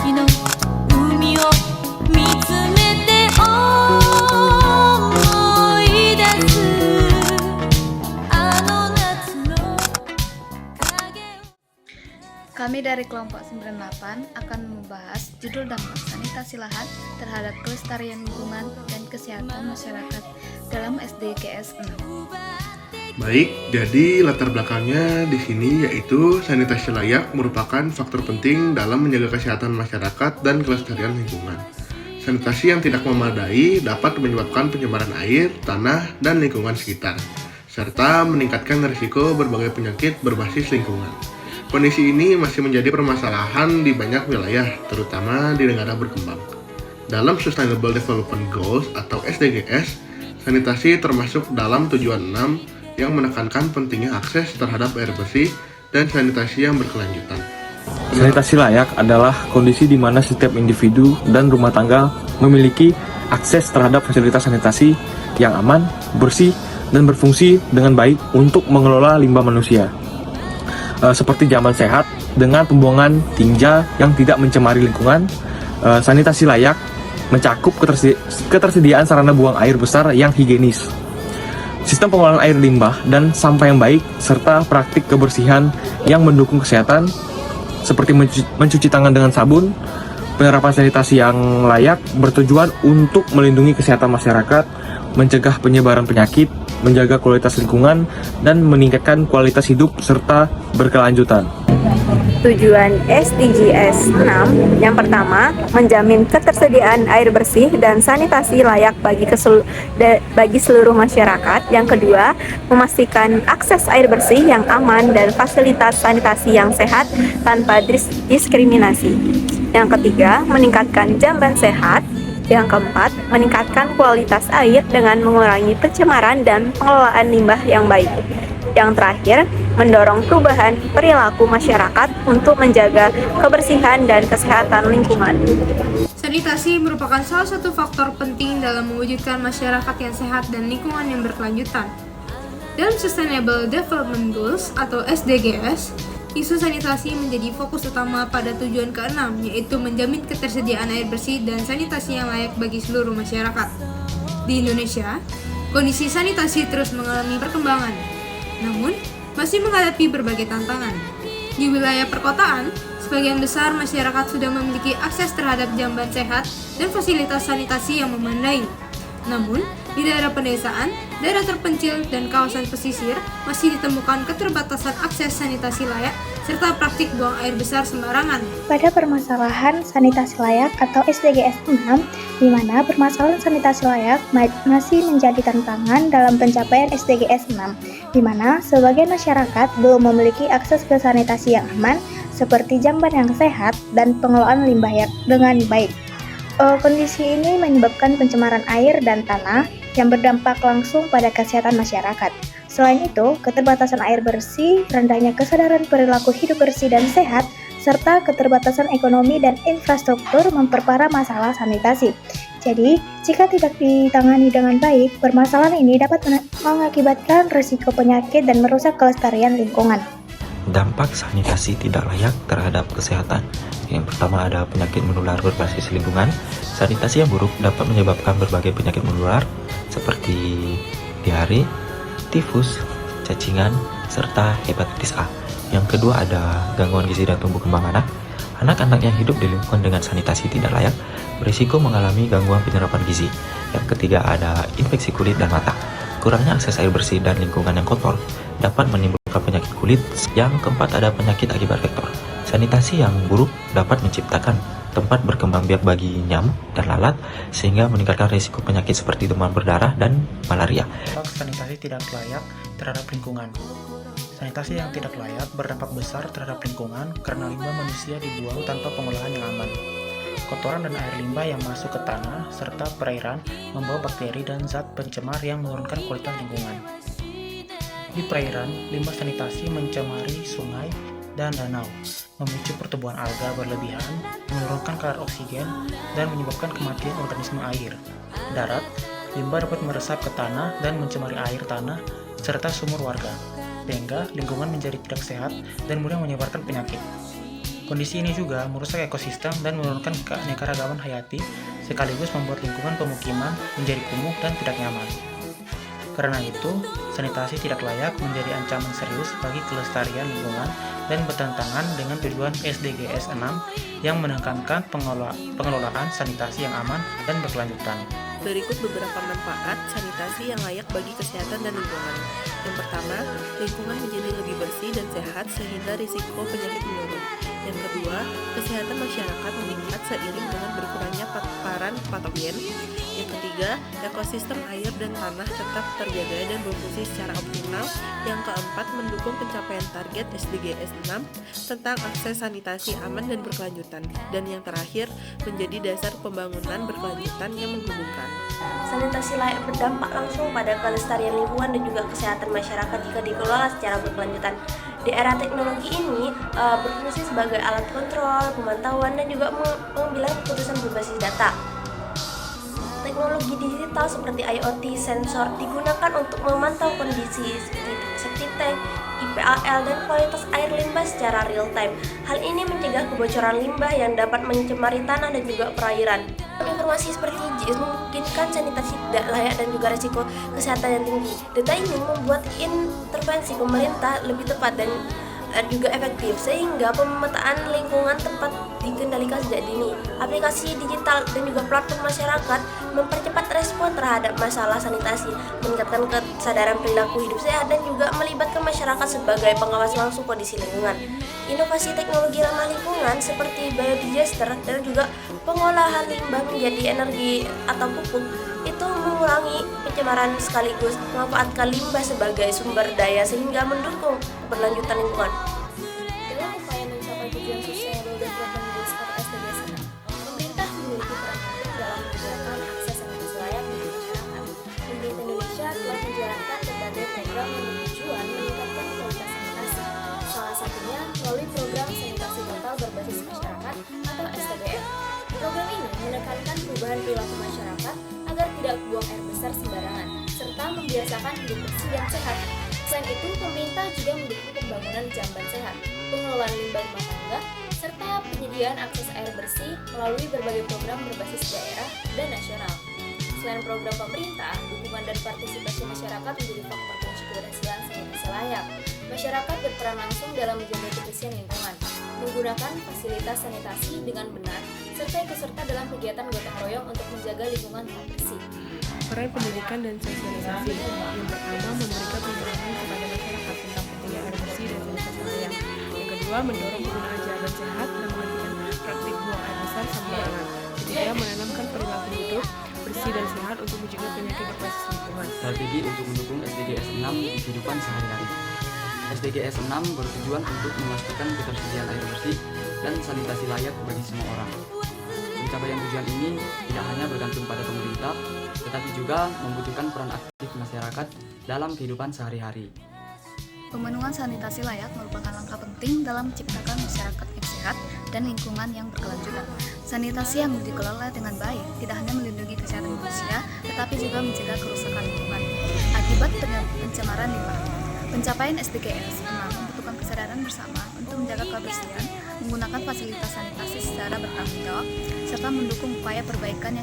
日の海を見つめて思い出すあの夏の影を Kami dari kelompok 98 akan membahas judul dampak sanitasi lahan terhadap kelestarian lingkungan dan kesehatan masyarakat dalam SDGs 6. Baik, jadi latar belakangnya di sini yaitu sanitasi layak merupakan faktor penting dalam menjaga kesehatan masyarakat dan kelestarian lingkungan. Sanitasi yang tidak memadai dapat menyebabkan pencemaran air, tanah, dan lingkungan sekitar, serta meningkatkan risiko berbagai penyakit berbasis lingkungan. Kondisi ini masih menjadi permasalahan di banyak wilayah, terutama di negara berkembang. Dalam Sustainable Development Goals atau SDGs, sanitasi termasuk dalam tujuan 6 yang menekankan pentingnya akses terhadap air bersih dan sanitasi yang berkelanjutan. Sanitasi layak adalah kondisi di mana setiap individu dan rumah tangga memiliki akses terhadap fasilitas sanitasi yang aman, bersih, dan berfungsi dengan baik untuk mengelola limbah manusia. Seperti zaman sehat dengan pembuangan tinja yang tidak mencemari lingkungan. Sanitasi layak mencakup ketersediaan sarana buang air besar yang higienis, sistem pengolahan air limbah dan sampah yang baik, serta praktik kebersihan yang mendukung kesehatan seperti mencuci tangan dengan sabun. Penerapan sanitasi yang layak bertujuan untuk melindungi kesehatan masyarakat, mencegah penyebaran penyakit, menjaga kualitas lingkungan, dan meningkatkan kualitas hidup serta berkelanjutan. Tujuan SDGs 6 yang pertama, menjamin ketersediaan air bersih dan sanitasi layak bagi seluruh masyarakat. Yang kedua, memastikan akses air bersih yang aman dan fasilitas sanitasi yang sehat tanpa diskriminasi. Yang ketiga, meningkatkan jamban sehat. Yang keempat, meningkatkan kualitas air dengan mengurangi pencemaran dan pengelolaan limbah yang baik. Yang terakhir, mendorong perubahan perilaku masyarakat untuk menjaga kebersihan dan kesehatan lingkungan. Sanitasi merupakan salah satu faktor penting dalam mewujudkan masyarakat yang sehat dan lingkungan yang berkelanjutan. Dalam Sustainable Development Goals atau SDGs, isu sanitasi menjadi fokus utama pada tujuan ke-6, yaitu menjamin ketersediaan air bersih dan sanitasi yang layak bagi seluruh masyarakat. Di Indonesia, kondisi sanitasi terus mengalami perkembangan, namun masih menghadapi berbagai tantangan. Di wilayah perkotaan, sebagian besar masyarakat sudah memiliki akses terhadap jamban sehat dan fasilitas sanitasi yang memadai. Namun, di daerah pedesaan, daerah terpencil, dan kawasan pesisir masih ditemukan keterbatasan akses sanitasi layak serta praktik buang air besar sembarangan. Pada permasalahan sanitasi layak atau SDGs 6, di mana permasalahan sanitasi layak masih menjadi tantangan dalam pencapaian SDGs 6, di mana sebagian masyarakat belum memiliki akses ke sanitasi yang aman, seperti jamban yang sehat dan pengelolaan limbah dengan baik. Kondisi ini menyebabkan pencemaran air dan tanah yang berdampak langsung pada kesehatan masyarakat. Selain itu, keterbatasan air bersih, rendahnya kesadaran perilaku hidup bersih dan sehat, serta keterbatasan ekonomi dan infrastruktur memperparah masalah sanitasi. Jadi, jika tidak ditangani dengan baik, permasalahan ini dapat mengakibatkan risiko penyakit dan merusak kelestarian lingkungan. Dampak sanitasi tidak layak terhadap kesehatan. Yang pertama ada penyakit menular berbasis lingkungan. Sanitasi yang buruk dapat menyebabkan berbagai penyakit menular seperti diare, tifus, cacingan, serta hepatitis A. Yang kedua ada gangguan gizi dan tumbuh kembang anak. Anak-anak yang hidup di lingkungan dengan sanitasi tidak layak berisiko mengalami gangguan penyerapan gizi. Yang ketiga ada infeksi kulit dan mata. Kurangnya akses air bersih dan lingkungan yang kotor dapat menimbulkan penyakit kulit. Yang keempat ada penyakit akibat vektor. Sanitasi yang buruk dapat menciptakan tempat berkembang biak bagi nyamuk dan lalat sehingga meningkatkan risiko penyakit seperti demam berdarah dan malaria. Sanitasi tidak layak terhadap lingkungan. Sanitasi yang tidak layak berdampak besar terhadap lingkungan karena limbah manusia dibuang tanpa pengolahan yang aman. Kotoran dan air limbah yang masuk ke tanah serta perairan membawa bakteri dan zat pencemar yang menurunkan kualitas lingkungan. Di perairan, limbah sanitasi mencemari sungai dan danau, memicu pertumbuhan alga berlebihan, menurunkan kadar oksigen, dan menyebabkan kematian organisme air. Darat, limbah dapat meresap ke tanah dan mencemari air tanah serta sumur warga, sehingga lingkungan menjadi tidak sehat dan mudah menyebarkan penyakit. Kondisi ini juga merusak ekosistem dan menurunkan keanekaragaman hayati, sekaligus membuat lingkungan pemukiman menjadi kumuh dan tidak nyaman. Karena itu, sanitasi tidak layak menjadi ancaman serius bagi kelestarian lingkungan dan bertentangan dengan tujuan SDGs 6 yang menekankan pengelolaan sanitasi yang aman dan berkelanjutan. Berikut beberapa manfaat sanitasi yang layak bagi kesehatan dan lingkungan. Yang pertama, lingkungan menjadi lebih bersih dan sehat sehingga risiko penyakit menurun. Yang kedua, kesehatan masyarakat meningkat seiring dengan berkurangnya paparan patogen. Yang ketiga, ekosistem air dan tanah tetap terjaga dan berfungsi secara optimal. Yang keempat, mendukung pencapaian target SDGs 6 tentang akses sanitasi aman dan berkelanjutan. Dan yang terakhir, menjadi dasar pembangunan berkelanjutan yang menghubungkan. Sanitasi layak berdampak langsung pada kelestarian lingkungan dan juga kesehatan masyarakat jika dikelola secara berkelanjutan. Di era teknologi ini berfungsi sebagai alat kontrol, pemantauan, dan juga pengambilan keputusan berbasis data. Teknologi digital seperti IoT sensor digunakan untuk memantau kondisi seperti septic tank, IPAL, dan kualitas air limbah secara real time. Hal ini mencegah kebocoran limbah yang dapat mencemari tanah dan juga perairan. Informasi seperti JIS memungkinkan sanitasi tidak layak dan juga risiko kesehatan yang tinggi. Data ini membuat intervensi pemerintah lebih tepat dan juga efektif, sehingga pemetaan lingkungan tempat dikendalikan sejak dini. Aplikasi digital dan juga platform masyarakat mempercepat respon terhadap masalah sanitasi, meningkatkan kesadaran perilaku hidup sehat, dan juga melibatkan masyarakat sebagai pengawas langsung kondisi lingkungan. Inovasi teknologi ramah lingkungan seperti biodigester dan juga pengolahan limbah menjadi energi atau pupuk itu mengurangi pencemaran sekaligus memanfaatkan limbah sebagai sumber daya sehingga mendukung keberlanjutan lingkungan. Dalam upaya mencapai tujuan Sustainable Development Goals atau SDGs 6, pemerintah memiliki peran penting dalam menyediakan akses sanitasi layak bagi masyarakat. Pemerintah Indonesia telah menjalankan berbagai program yang bertujuan meningkatkan kualitas sanitasi. Salah satunya melalui program sanitasi total berbasis masyarakat atau STBM. Program ini menekankan perubahan perilaku masyarakat agar tidak buang air besar sembarangan, serta membiasakan hidup bersih dan sehat. Selain itu, pemerintah juga mendukung pembangunan jamban sehat, pengelolaan limbah rumah tangga, serta penyediaan akses air bersih melalui berbagai program berbasis daerah dan nasional. Selain program pemerintah, dukungan dan partisipasi masyarakat menjadi faktor kunci keberhasilan sanitasi layak. Masyarakat berperan langsung dalam menjaga kebersihan lingkungan, menggunakan fasilitas sanitasi dengan benar, serta ikut serta dalam kegiatan gotong royong untuk menjaga lingkungan tetap bersih. Peran pendidikan dan sosialisasi. Yang pertama, memberikan pemahaman kepada masyarakat tentang pentingnya air bersih dan sanitasi layak. Yang kedua, mendorong penggunaan jalan sehat dan menghentikan praktik buang air besar sembarangan. Ketiga, menanamkan perilaku hidup bersih dan sehat untuk mencegah penyakit berbasis lingkungan. Strategi untuk mendukung SDGs 6 di kehidupan sehari-hari. SDGs 6 bertujuan untuk memastikan ketersediaan air bersih dan sanitasi layak bagi semua orang. Pencapaian tujuan ini tidak hanya bergantung pada pemerintah, tetapi juga membutuhkan peran aktif masyarakat dalam kehidupan sehari-hari. Pemenuhan sanitasi layak merupakan langkah penting dalam menciptakan masyarakat yang sehat dan lingkungan yang berkelanjutan. Sanitasi yang dikelola dengan baik tidak hanya melindungi kesehatan manusia, tetapi juga mencegah kerusakan lingkungan akibat pencemaran limbah. Pencapaian SDGs 6 membutuhkan kesadaran bersama untuk menjaga kebersihan, menggunakan fasilitas sanitasi secara bertanggung jawab, serta mendukung upaya perbaikan yang